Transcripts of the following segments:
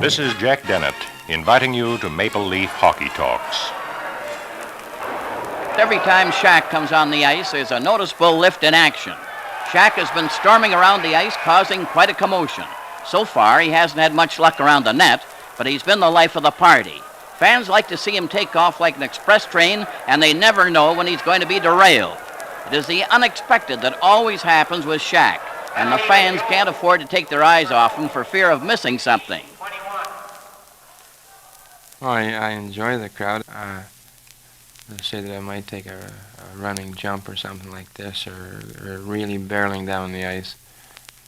This is Jack Dennett, inviting you to Maple Leaf Hockey Talks. Every time Shaq comes on the ice, there's a noticeable lift in action. Shaq has been storming around the ice, causing quite a commotion. So far, he hasn't had much luck around the net, but he's been the life of the party. Fans like to see him take off like an express train, and they never know when he's going to be derailed. It is the unexpected that always happens with Shaq, and the fans can't afford to take their eyes off him for fear of missing something. Well, I enjoy the crowd. Let's say that I might take a running jump or something like this, or really barreling down the ice.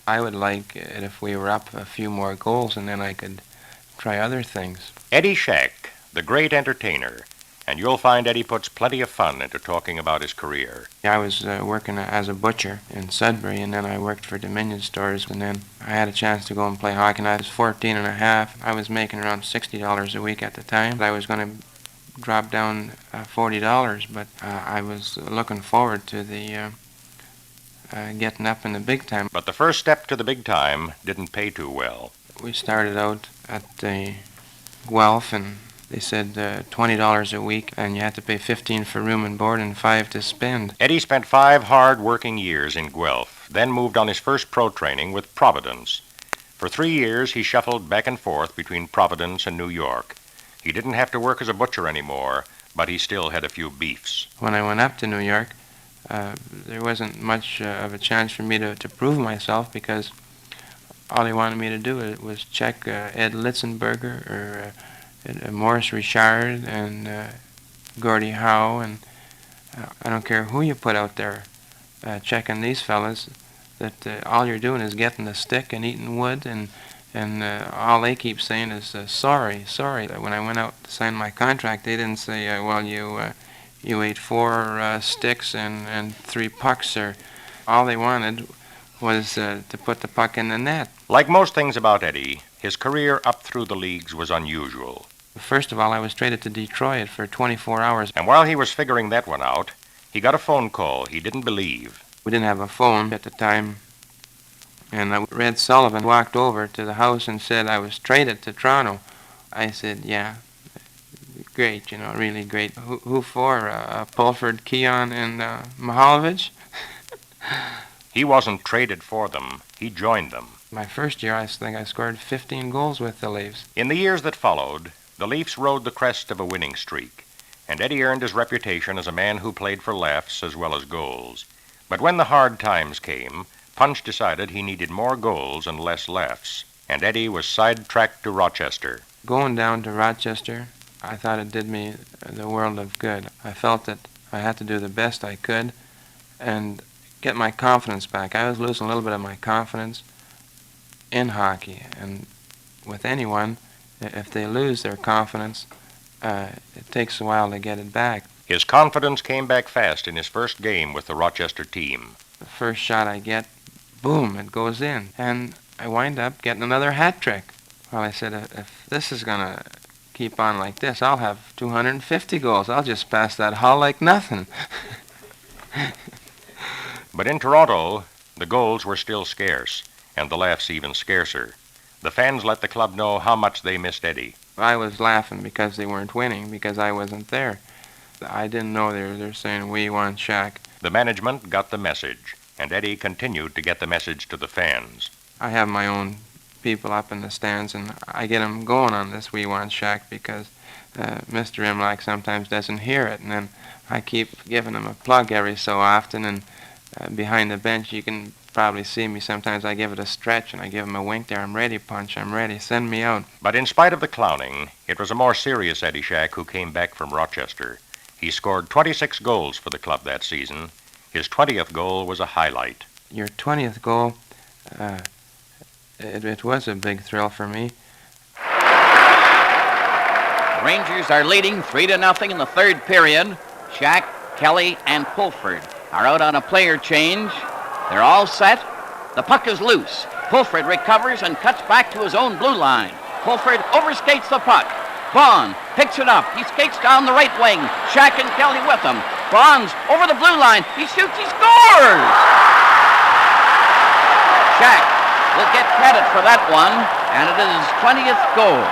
I would like it if we were up a few more goals, and then I could try other things. Eddie Shaq, the great entertainer, and you'll find Eddie puts plenty of fun into talking about his career. I was working as a butcher in Sudbury, and then I worked for Dominion stores, and then I had a chance to go and play hockey, and I was 14 and a half. I was making around $60 a week at the time. I was going to drop down $40, but I was looking forward to the getting up in the big time. But the first step to the big time didn't pay too well. We started out at the Guelph, and they said $20 a week, and you had to pay $15 for room and board and $5 to spend. Eddie spent 5 hard working years in Guelph, then moved on his first pro training with Providence. For 3 years, he shuffled back and forth between Providence and New York. He didn't have to work as a butcher anymore, but he still had a few beefs. When I went up to New York, there wasn't much of a chance for me to prove myself, because all he wanted me to do was check Ed Litzenberger or Maurice Richard and Gordie Howe, and I don't care who you put out there checking these fellas, that all you're doing is getting the stick and eating wood, and all they keep saying is sorry. When I went out to sign my contract, they didn't say, well, you ate 4 sticks and 3 pucks, or all they wanted was to put the puck in the net. Like most things about Eddie, his career up through the leagues was unusual. First of all, I was traded to Detroit for 24 hours. And while he was figuring that one out, he got a phone call he didn't believe. We didn't have a phone at the time, and Red Sullivan walked over to the house and said I was traded to Toronto. I said, yeah, great, really great. Who for? Pulford, Keon, and Mihalovic? He wasn't traded for them. He joined them. My first year, I think I scored 15 goals with the Leafs. In the years that followed, the Leafs rode the crest of a winning streak, and Eddie earned his reputation as a man who played for laughs as well as goals. But when the hard times came, Punch decided he needed more goals and less laughs, and Eddie was sidetracked to Rochester. Going down to Rochester, I thought it did me the world of good. I felt that I had to do the best I could and get my confidence back. I was losing a little bit of my confidence in hockey, and with anyone, if they lose their confidence, it takes a while to get it back. His confidence came back fast in his first game with the Rochester team. The first shot I get, boom, it goes in, and I wind up getting another hat trick. Well, I said, if this is going to keep on like this, I'll have 250 goals. I'll just pass that Hull like nothing. But in Toronto, the goals were still scarce, and the laughs even scarcer. The fans let the club know how much they missed Eddie. I was laughing because they weren't winning, because I wasn't there. I didn't know they're saying, we want Shaq. The management got the message, and Eddie continued to get the message to the fans. I have my own people up in the stands, and I get them going on this we want Shaq, because Mr. Imlach sometimes doesn't hear it, and then I keep giving him a plug every so often, and behind the bench you can probably see me. Sometimes I give it a stretch and I give him a wink there. I'm ready, Punch, I'm ready. Send me out. But in spite of the clowning, it was a more serious Eddie Shaq who came back from Rochester. He scored 26 goals for the club that season. His 20th goal was a highlight. Your 20th goal, it was a big thrill for me. The Rangers are leading 3-0 in the third period. Shaq, Kelly, and Pulford are out on a player change. They're all set. The puck is loose. Pulford recovers and cuts back to his own blue line. Pulford overskates the puck. Vaughn picks it up. He skates down the right wing. Shaq and Kelly with him. Vaughn's over the blue line. He shoots. He scores! Shaq will get credit for that one. and it is his 20th goal.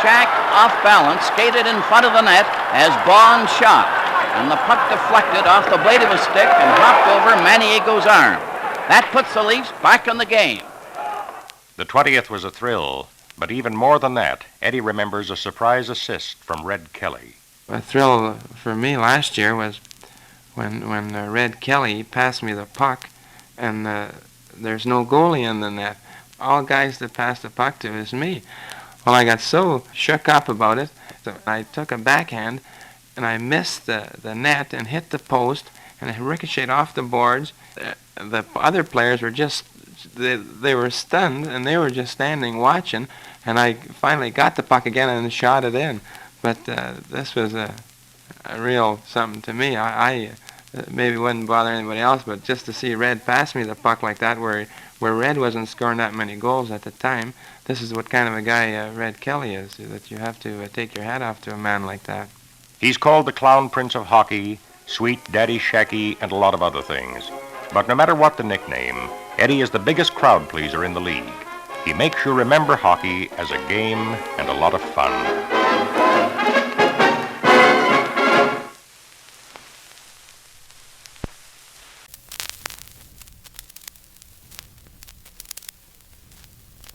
Shack, off balance, skated in front of the net as Bond shot, and the puck deflected off the blade of his stick and hopped over Manniego's arm. That puts the Leafs back in the game. The 20th was a thrill, but even more than that, Eddie remembers a surprise assist from Red Kelly. A thrill for me last year was when Red Kelly passed me the puck, and there's no goalie in the net. All guys that pass the puck to is me. Well, I got so shook up about it that I took a backhand, and I missed the net and hit the post, and it ricocheted off the boards. The other players were just, they were stunned, and they were just standing watching, and I finally got the puck again and shot it in. But this was a real something to me. I maybe wouldn't bother anybody else, but just to see Red pass me the puck like that, where Red wasn't scoring that many goals at the time, this is what kind of a guy Red Kelly is, that you have to take your hat off to a man like that. He's called the Clown Prince of Hockey, Sweet Daddy Shacky, and a lot of other things. But no matter what the nickname, Eddie is the biggest crowd pleaser in the league. He makes you remember hockey as a game and a lot of fun.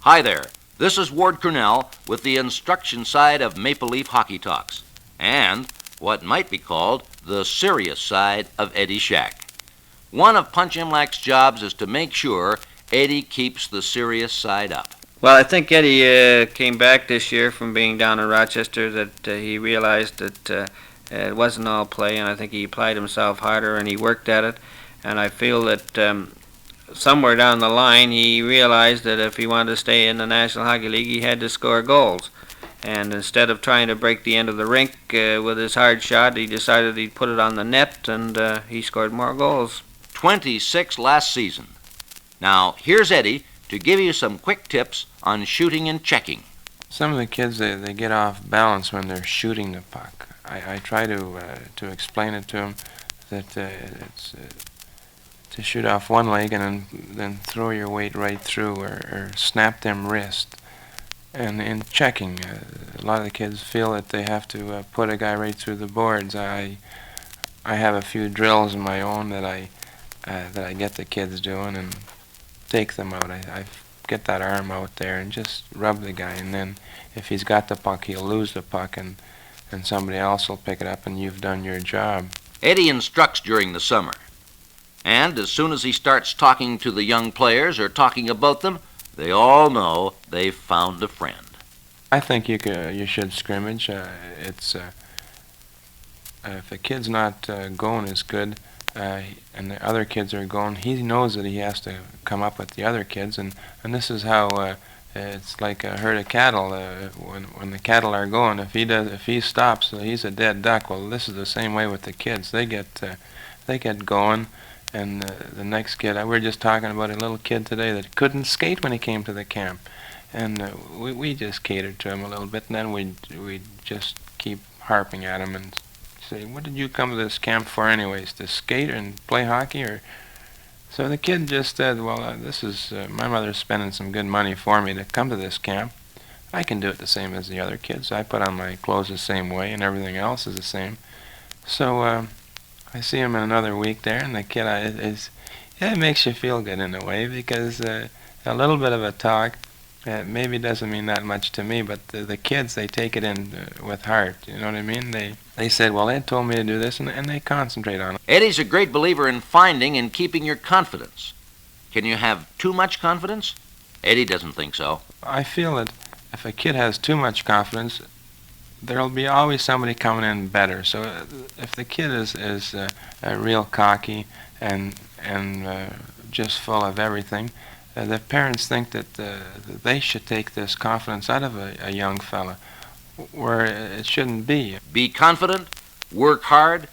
Hi there, this is Ward Cornell with the instruction side of Maple Leaf Hockey Talks, and what might be called the serious side of Eddie Shack. One of Punch Imlac's jobs is to make sure Eddie keeps the serious side up. Well, I think Eddie came back this year from being down in Rochester that he realized that it wasn't all play, and I think he applied himself harder and he worked at it, and I feel that somewhere down the line he realized that if he wanted to stay in the National Hockey League he had to score goals, and instead of trying to break the end of the rink with his hard shot, he decided he'd put it on the net, and he scored more goals. 26 last season. Now here's Eddie to give you some quick tips on shooting and checking. Some of the kids, they get off balance when they're shooting the puck. I try to explain it to them that it's to shoot off one leg and then throw your weight right through, or snap them wrist. And in checking, a lot of the kids feel that they have to put a guy right through the boards. I have a few drills of my own that I get the kids doing and take them out. I get that arm out there and just rub the guy, and then if he's got the puck, he'll lose the puck, and somebody else will pick it up, and you've done your job. Eddie instructs during the summer, and as soon as he starts talking to the young players or talking about them, they all know they've found a friend. I think you should scrimmage. It's if a kid's not going as good, and the other kids are going, he knows that he has to come up with the other kids, and this is how it's like a herd of cattle. When the cattle are going, if he stops, he's a dead duck. Well, this is the same way with the kids. They get going, and the next kid. We were just talking about a little kid today that couldn't skate when he came to the camp, and we just catered to him a little bit, and then we just keep harping at him and say, what did you come to this camp for anyways, to skate and play hockey? Or so the kid just said, well, this is my mother's spending some good money for me to come to this camp. I can do it the same as the other kids. I put on my clothes the same way, and everything else is the same. So I see him in another week there, and the kid it makes you feel good in a way, because a little bit of a talk maybe doesn't mean that much to me, but the kids, they take it in with heart. You know what I mean? They said, well, Ed told me to do this, and they concentrate on it. Eddie's a great believer in finding and keeping your confidence. Can you have too much confidence? Eddie doesn't think so. I feel that if a kid has too much confidence, there'll be always somebody coming in better. So if the kid is real cocky and just full of everything, the parents think that they should take this confidence out of a young fella, where it shouldn't be. Be confident, work hard,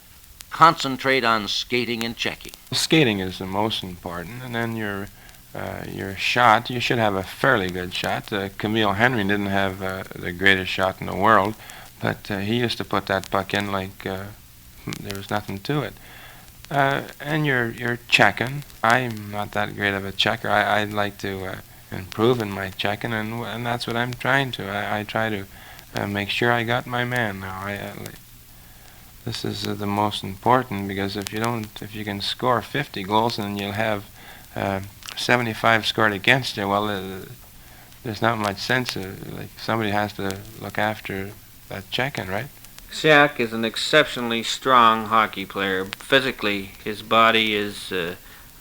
concentrate on skating and checking. Skating is the most important, and then your shot, you should have a fairly good shot. Camille Henry didn't have the greatest shot in the world, but he used to put that puck in like there was nothing to it. And you're checking. I'm not that great of a checker. I'd like to improving my checking, and that's what I'm trying to. I try to make sure I got my man now. This is the most important, because if you can score 50 goals and you'll have 75 scored against you, well, there's not much sense. Like, somebody has to look after that checking, right? Jack is an exceptionally strong hockey player. Physically, his body is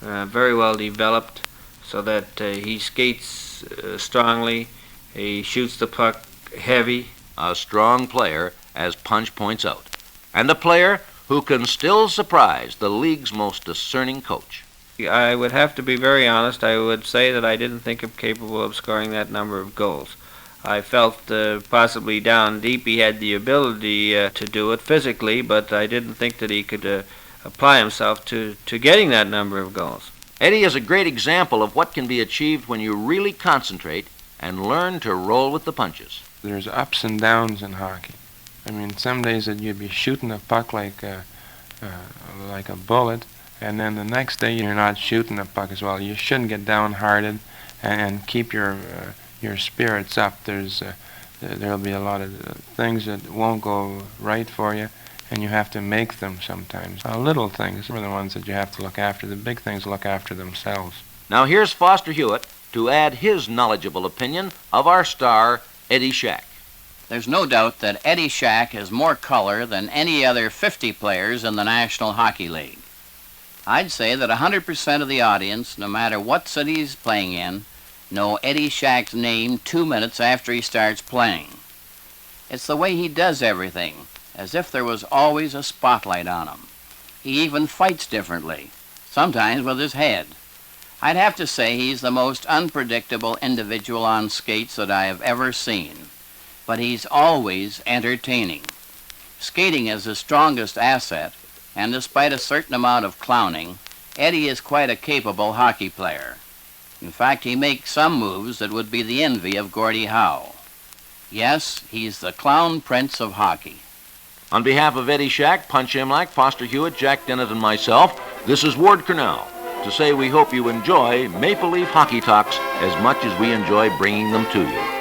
very well developed, so that he skates strongly, he shoots the puck heavy. A strong player, as Punch points out, and a player who can still surprise the league's most discerning coach. I would have to be very honest. I would say that I didn't think him capable of scoring that number of goals. I felt possibly down deep he had the ability to do it physically, but I didn't think that he could apply himself to getting that number of goals. Eddie is a great example of what can be achieved when you really concentrate and learn to roll with the punches. There's ups and downs in hockey. I mean, some days that you'd be shooting a puck like a bullet, and then the next day you're not shooting the puck as well. You shouldn't get downhearted and keep your spirits up. There'll be a lot of things that won't go right for you, and you have to make them sometimes. Little things are the ones that you have to look after. The big things look after themselves. Now here's Foster Hewitt to add his knowledgeable opinion of our star, Eddie Shack. There's no doubt that Eddie Shack has more color than any other 50 players in the National Hockey League. I'd say that 100% of the audience, no matter what city he's playing in, know Eddie Shack's name 2 minutes after he starts playing. It's the way he does everything, as if there was always a spotlight on him. He even fights differently, sometimes with his head. I'd have to say he's the most unpredictable individual on skates that I have ever seen, but he's always entertaining. Skating is his strongest asset, and despite a certain amount of clowning, Eddie is quite a capable hockey player. In fact, he makes some moves that would be the envy of Gordie Howe. Yes, he's the clown prince of hockey. On behalf of Eddie Shack, Punch Imlach, Foster Hewitt, Jack Dennett, and myself, this is Ward Cornell to say we hope you enjoy Maple Leaf Hockey Talks as much as we enjoy bringing them to you.